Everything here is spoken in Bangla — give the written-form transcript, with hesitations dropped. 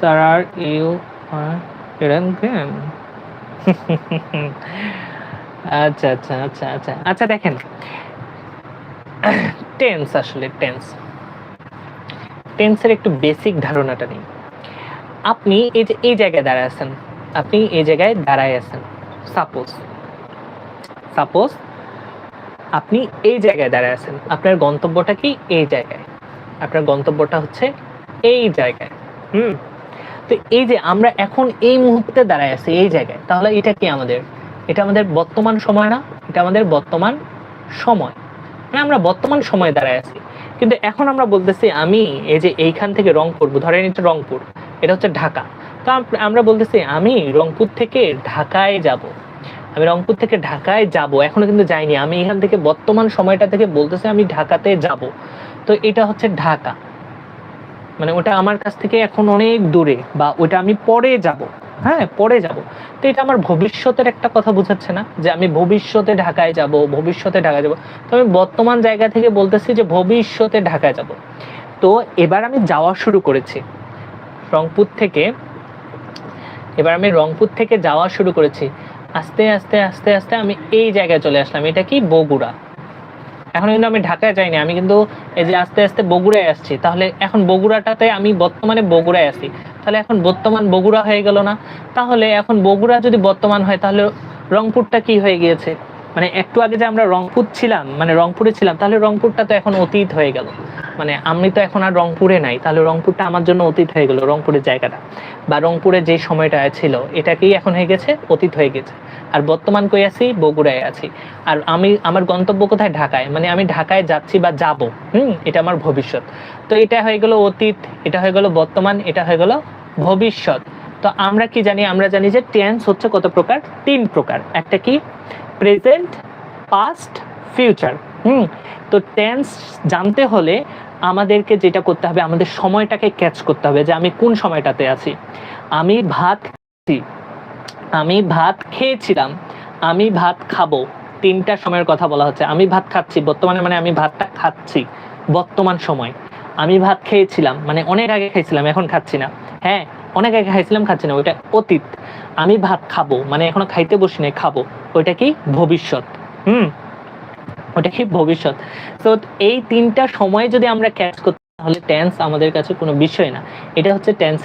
Sir are you game. আচ্ছা আচ্ছা আচ্ছা আচ্ছা আচ্ছা, দেখেন টেন্স, আসলে টেন্সের একটু বেসিক ধারণাটা নেই। আপনি এই যে এই জায়গায় দাঁড়ায় আছেন, আপনি এই জায়গায় দাঁড়ায় আছেন, সাপোজ আপনি এই জায়গায় দাঁড়ায় আছেন, আপনার গন্তব্যটা কি এই জায়গায়, আপনার গন্তব্যটা হচ্ছে এই জায়গায়। তো এই যে আমরা এখন এই মুহূর্তে দাঁড়ায় আছি এই জায়গায়, তাহলে এটা কি আমাদের, এটা আমাদের বর্তমান সময় না? এটা আমাদের বর্তমান সময়, মানে আমরা বর্তমান সময়ে দাঁড়ায় আছি। কিন্তু এখন আমরা বলতেছি আমি এই যে এইখান থেকে রংপুর, ধরেন এটা রংপুর, এটা হচ্ছে ঢাকা, তো আমরা বলতেছি আমি রংপুর থেকে ঢাকায় যাব, আমি রংপুর থেকে ঢাকায় যাব, এখনো কিন্তু যাইনি, আমি এখান থেকে বর্তমান সময়টা থেকে বলতেছি আমি ঢাকাতে যাব। তো এটা হচ্ছে ঢাকা, মানে ওটা আমার কাছ থেকে এখন অনেক দূরে, বা ওটা আমি পরে যাব, হ্যাঁ পরে যাব। তো এটা আমার ভবিষ্যতের একটা কথা বোঝাচ্ছে না, যে আমি ভবিষ্যতে ঢাকায় যাব, ভবিষ্যতে ঢাকায় যাব। তো আমি বর্তমান জায়গা থেকে বলতেছি যে ভবিষ্যতে ঢাকায় যাব। তো এবার আমি যাওয়া শুরু করেছি রংপুর থেকে, এবার আমি রংপুর থেকে যাওয়া শুরু করেছি, আস্তে আস্তে আস্তে আস্তে আমি এই জায়গায় চলে আসলাম, এটা কি বগুড়া। এখন কিন্তু আমি ঢাকায় যাইনি, আমি কিন্তু এই যে আস্তে আস্তে বগুড়ায় আসছি, তাহলে এখন বগুড়াটাতে আমি বর্তমানে বগুড়ায় আছি, তাহলে এখন বর্তমান বগুড়া হয়ে গেল না? তাহলে এখন বগুড়া যদি বর্তমান হয়, তাহলে রংপুরটা কি হয়ে গিয়েছে? মানে একটু আগে যে আমরা রংপুর ছিলাম, মানে রংপুরে ছিলাম, তাহলে রংপুরটা তো এখন অতীত হয়ে গেল, মানে আমি তো এখন আর রংপুরে নাই, তাহলে রংপুরটা আমার জন্য অতীত হয়ে গেল, রংপুরের জায়গাটা বা রংপুরে যে সময়টা ছিল এটাকেই এখন হয়ে গেছে, অতীত হয়ে গেছে। আর বর্তমান কই আছি? বগুড়ায় আছি। আর আমি আমার গন্তব্য কোথায়? ঢাকায়, মানে আমি ঢাকায় যাচ্ছি বা যাব, এটা আমার ভবিষ্যৎ। তো এটা হয়ে গেল অতীত, এটা হয়ে গেল বর্তমান, এটা হয়ে গেল ভবিষ্যৎ। তো আমরা কি জানি? আমরা জানি যে টেন্স হচ্ছে কত প্রকার? 3 প্রকার। একটা কি? Present, past, future. তো টেন্স জানতে হলে আমাদেরকে যেটা করতে হবে, আমাদের সময়টাকে ক্যাচ করতে হবে, যে আমি কোন সময়টাতে আছি। আমি ভাত খাচ্ছি, আমি ভাত খেয়েছিলাম, আমি ভাত খাবো, 3টা সময়ের কথা বলা হচ্ছে। আমি ভাত খাচ্ছি বর্তমানে, মানে আমি ভাতটা খাচ্ছি বর্তমান সময়। আমি ভাত খেয়েছিলাম মানে অনেক আগে খাইছিলাম, এখন খাচ্ছি না। হ্যাঁ, অনেক আগে খাইছিলাম, খাচ্ছি না, ওইটা অতীত। আমি ভাত খাবো মানে এখনো খাইতে বসি নাই, খাবো, ওইটা কি? ভবিষ্যৎ। ওটা কি? ভবিষ্যৎ। তো এই 3টা সময় যদি আমরা ক্যাচ করতে, তাহলে টেন্স আমাদের কাছে কোনো বিষয় না। এটা হচ্ছে টেন্সের